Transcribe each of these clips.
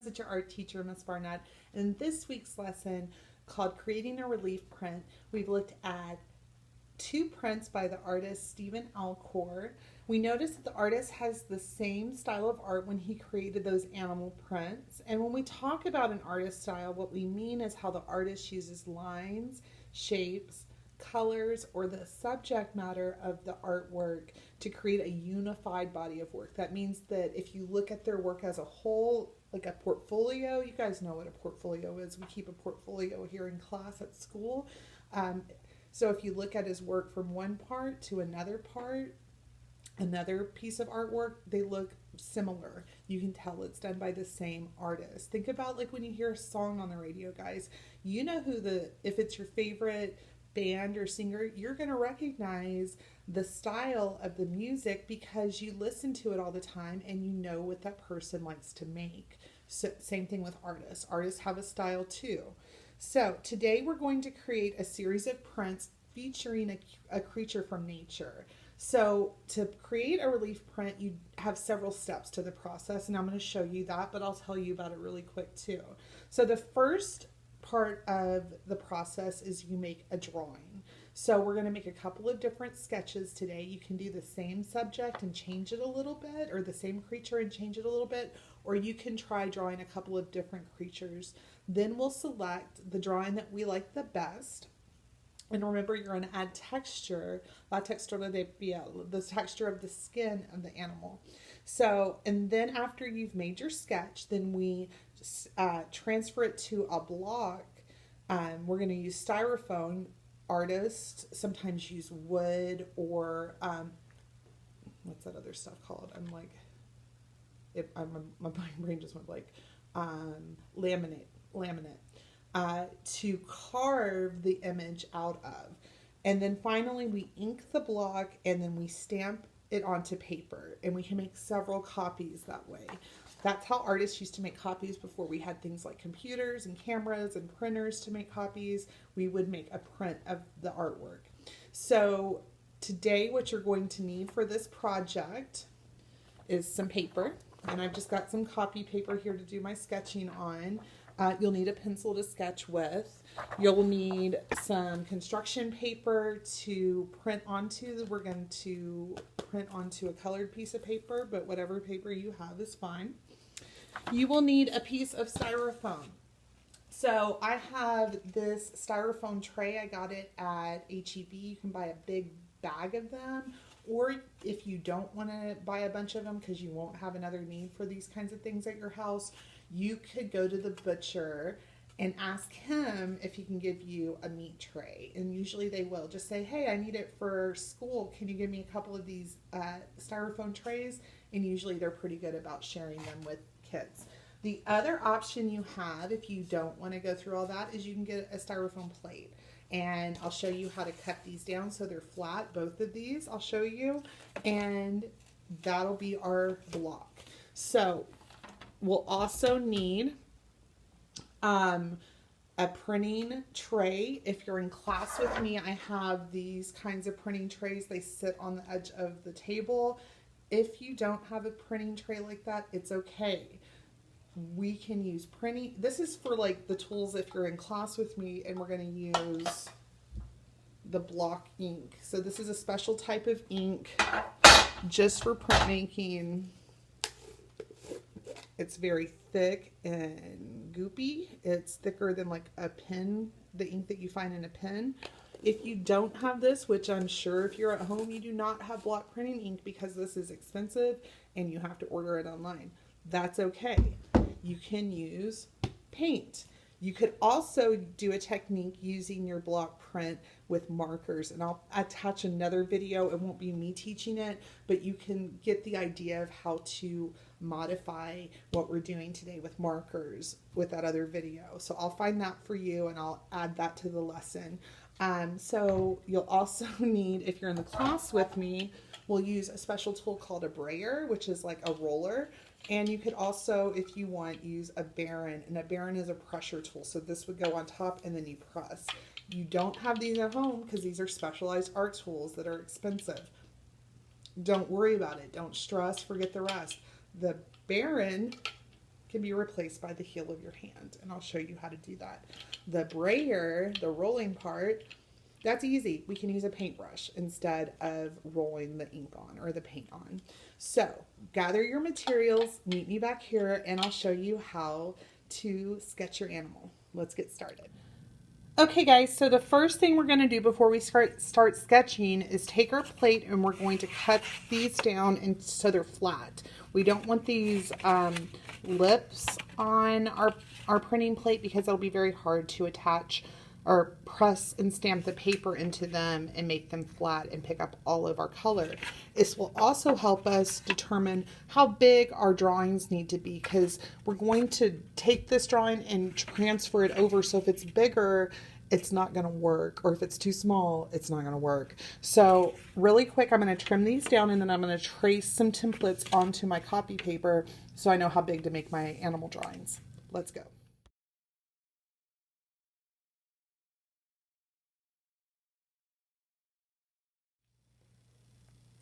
It's your art teacher, Miss Barnett. In this week's lesson called Creating a Relief Print, we've looked at two prints by the artist Stephen Alcor. We noticed that the artist has the same style of art when he created those animal prints. And when we talk about an artist style, what we mean is how the artist uses lines, shapes, colors, or the subject matter of the artwork to create a unified body of work. That means that if you look at their work as a whole, like a portfolio, you guys know what a portfolio is. We keep a portfolio here in class at school. So if you look at his work from one part to another part, another piece of artwork, they look similar. You can tell it's done by the same artist. Think about like when you hear a song on the radio, guys. You know if it's your favorite band or singer, you're going to recognize the style of the music because you listen to it all the time and you know what that person likes to make. So same thing with artists. Artists have a style too. So today we're going to create a series of prints featuring a creature from nature. So to create a relief print, you have several steps to the process, and I'm going to show you that, but I'll tell you about it really quick too. So the first part of the process is you make a drawing. So we're going to make a couple of different sketches today. You can do the same subject and change it a little bit, or the same creature and change it a little bit, or you can try drawing a couple of different creatures. Then we'll select the drawing that we like the best. And remember, you're going to add texture, la textura de piel, the texture of the skin of the animal. So, and then after you've made your sketch, then we transfer it to a block. We're going to use styrofoam. Artists sometimes use wood or what's that other stuff called? My brain just went like laminate. To carve the image out of. And then finally we ink the block and then we stamp it onto paper, and we can make several copies that way. That's how artists used to make copies before we had things like computers and cameras and printers to make copies. We would make a print of the artwork. So today what you're going to need for this project is some paper, and I've just got some copy paper here to do my sketching on. You'll need a pencil to sketch with. You'll need some construction paper to print onto. We're going to print onto a colored piece of paper, but whatever paper you have is fine. You will need a piece of styrofoam. So I have this styrofoam tray. I got it at HEB. You can buy a big bag of them. Or if you don't want to buy a bunch of them because you won't have another need for these kinds of things at your house, you could go to the butcher and ask him if he can give you a meat tray. And usually they will. Just say, hey, I need it for school. Can you give me a couple of these styrofoam trays? And usually they're pretty good about sharing them with kids. The other option you have, if you don't want to go through all that, is you can get a styrofoam plate. And I'll show you how to cut these down so they're flat. Both of these I'll show you. And that'll be our block. So we'll also need a printing tray. If you're in class with me, I have these kinds of printing trays. They sit on the edge of the table. If you don't have a printing tray like that, it's okay. We can use printing. This is for like the tools if you're in class with me, and we're going to use the block ink. So this is a special type of ink just for printmaking. It's very thick and goopy. It's thicker than like a pen, the ink that you find in a pen. If you don't have this, which I'm sure if you're at home you do not have block printing ink because this is expensive and you have to order it online, that's okay. You can use paint. You could also do a technique using your block print with markers, and I'll attach another video. It won't be me teaching it, but you can get the idea of how to modify what we're doing today with markers with that other video. So I'll find that for you and I'll add that to the lesson. So you'll also need, if you're in the class with me, we'll use a special tool called a brayer, which is like a roller. And you could also, if you want, use a baren. And a baren is a pressure tool. So this would go on top and then you press. You don't have these at home because these are specialized art tools that are expensive. Don't worry about it. Don't stress. Forget the rest. The baren can be replaced by the heel of your hand, and I'll show you how to do that. The brayer, the rolling part, that's easy. We can use a paintbrush instead of rolling the ink on or the paint on. So gather your materials, meet me back here, and I'll show you how to sketch your animal. Let's get started. Okay guys, so the first thing we're going to do before we start sketching is take our plate and we're going to cut these down and so they're flat. We don't want these lips on our printing plate because it'll be very hard to attach or press and stamp the paper into them and make them flat and pick up all of our color. This will also help us determine how big our drawings need to be because we're going to take this drawing and transfer it over. So if it's bigger, it's not going to work, or if it's too small, it's not going to work. So really quick, I'm going to trim these down and then I'm going to trace some templates onto my copy paper so I know how big to make my animal drawings. Let's go.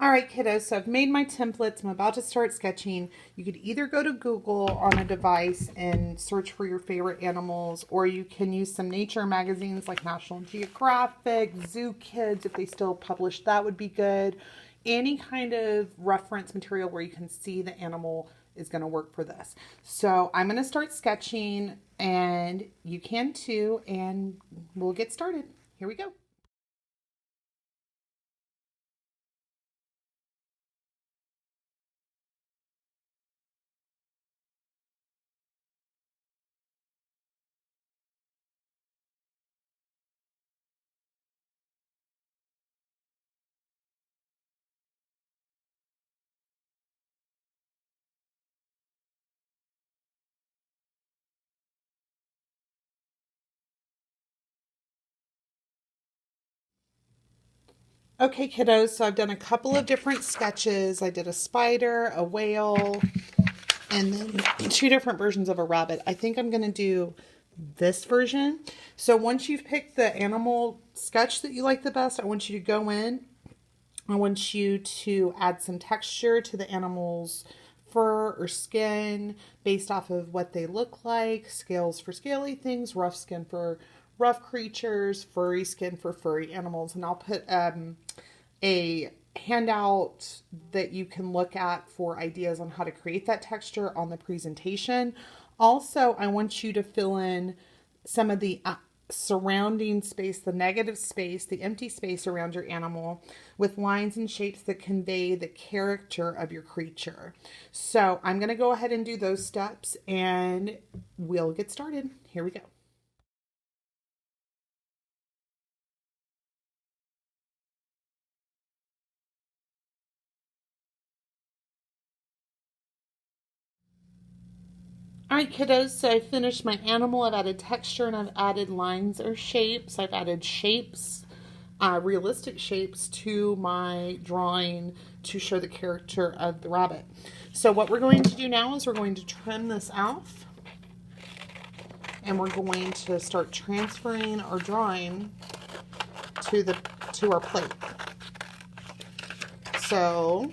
All right, kiddos, so I've made my templates. I'm about to start sketching. You could either go to Google on a device and search for your favorite animals, or you can use some nature magazines like National Geographic, Zoo Kids, if they still publish, that would be good. Any kind of reference material where you can see the animal is going to work for this. So I'm going to start sketching, and you can too, and we'll get started. Here we go. Okay, kiddos, so I've done a couple of different sketches. I did a spider, a whale, and then two different versions of a rabbit. I think I'm going to do this version. So once you've picked the animal sketch that you like the best, I want you to go in. I want you to add some texture to the animal's fur or skin based off of what they look like. Scales for scaly things, rough skin for rough creatures, furry skin for furry animals. And I'll put a handout that you can look at for ideas on how to create that texture on the presentation. Also, I want you to fill in some of the surrounding space, the negative space, the empty space around your animal with lines and shapes that convey the character of your creature. So I'm going to go ahead and do those steps and we'll get started. Here we go. All right, kiddos, so I finished my animal. I've added texture and I've added lines or shapes. I've added shapes, realistic shapes to my drawing to show the character of the rabbit. So what we're going to do now is we're going to trim this off and we're going to start transferring our drawing to our plate. So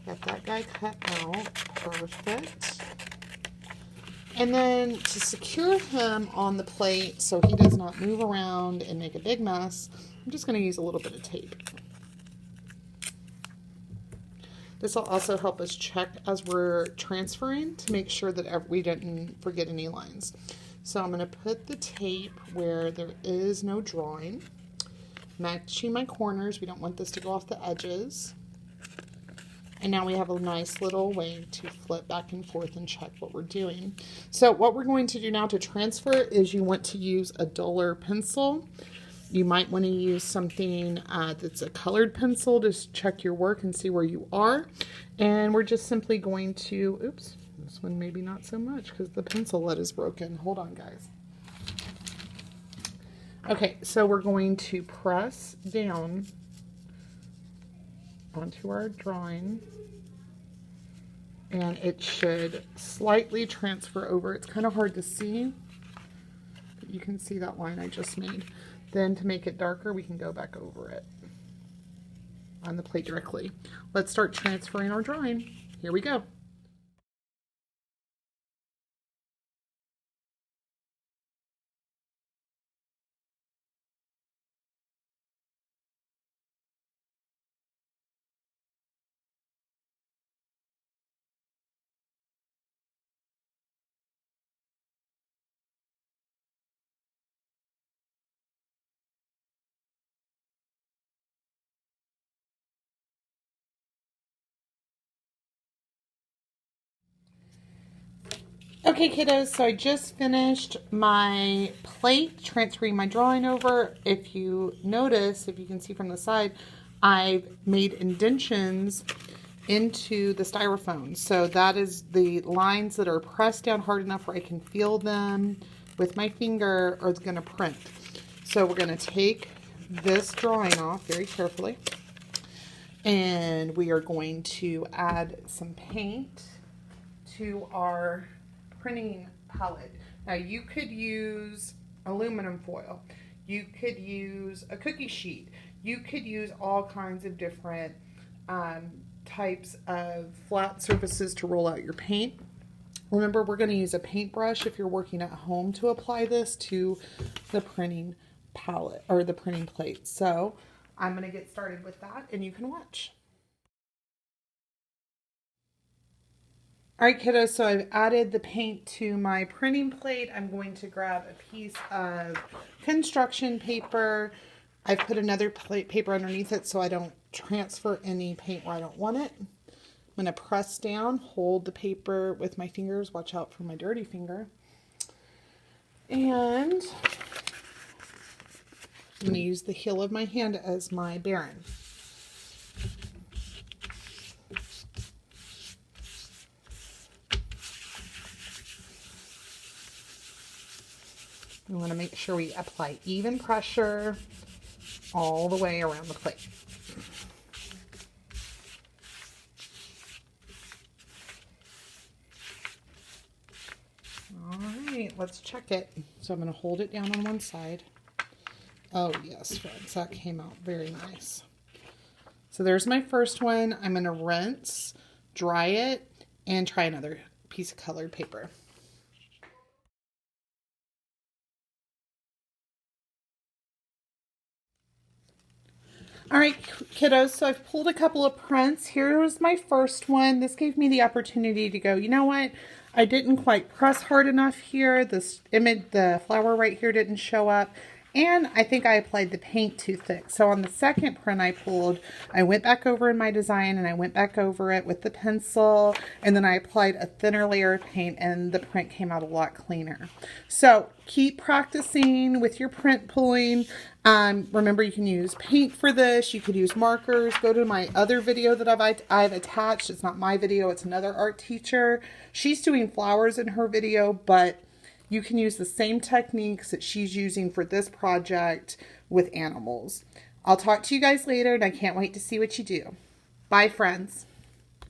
got that guy cut out. Perfect. And then to secure him on the plate so he does not move around and make a big mess, I'm just going to use a little bit of tape. This will also help us check as we're transferring to make sure that we didn't forget any lines. So I'm going to put the tape where there is no drawing, matching my corners. We don't want this to go off the edges. And now we have a nice little way to flip back and forth and check what we're doing. So what we're going to do now to transfer is you want to use a duller pencil. You might want to use something that's a colored pencil to check your work and see where you are. And we're just simply going to, oops, this one maybe not so much because the pencil lead is broken. Hold on, guys. Okay, so we're going to press down onto our drawing and it should slightly transfer over. It's kind of hard to see, but you can see that line I just made. Then to make it darker, we can go back over it on the plate directly. Let's start transferring our drawing. Here we go. Okay, kiddos, so I just finished my plate, transferring my drawing over. If you notice, if you can see from the side, I've made indentions into the styrofoam. So that is the lines that are pressed down hard enough where I can feel them with my finger, or it's going to print. So we're going to take this drawing off very carefully, and we are going to add some paint to our printing palette. Now you could use aluminum foil, you could use a cookie sheet, you could use all kinds of different types of flat surfaces to roll out your paint. Remember, we're going to use a paintbrush if you're working at home to apply this to the printing palette or the printing plate. So I'm going to get started with that and you can watch. Alright kiddos, so I've added the paint to my printing plate. I'm going to grab a piece of construction paper. I've put another paper underneath it so I don't transfer any paint where I don't want it. I'm going to press down, hold the paper with my fingers. Watch out for my dirty finger. And I'm going to use the heel of my hand as my baren. We want to make sure we apply even pressure all the way around the plate. All right, let's check it. So I'm going to hold it down on one side. Oh yes, friends, that came out very nice. So there's my first one. I'm going to rinse, dry it, and try another piece of colored paper. All right, kiddos, so I've pulled a couple of prints. Here's my first one. This gave me the opportunity to go, you know what? I didn't quite press hard enough here. This image, the flower right here didn't show up. And I think I applied the paint too thick. So on the second print I pulled, I went back over in my design and I went back over it with the pencil. And then I applied a thinner layer of paint and the print came out a lot cleaner. So keep practicing with your print pulling. Remember, you can use paint for this. You could use markers. Go to my other video that I've attached. It's not my video. It's another art teacher. She's doing flowers in her video, but you can use the same techniques that she's using for this project with animals. I'll talk to you guys later, and I can't wait to see what you do. Bye, friends.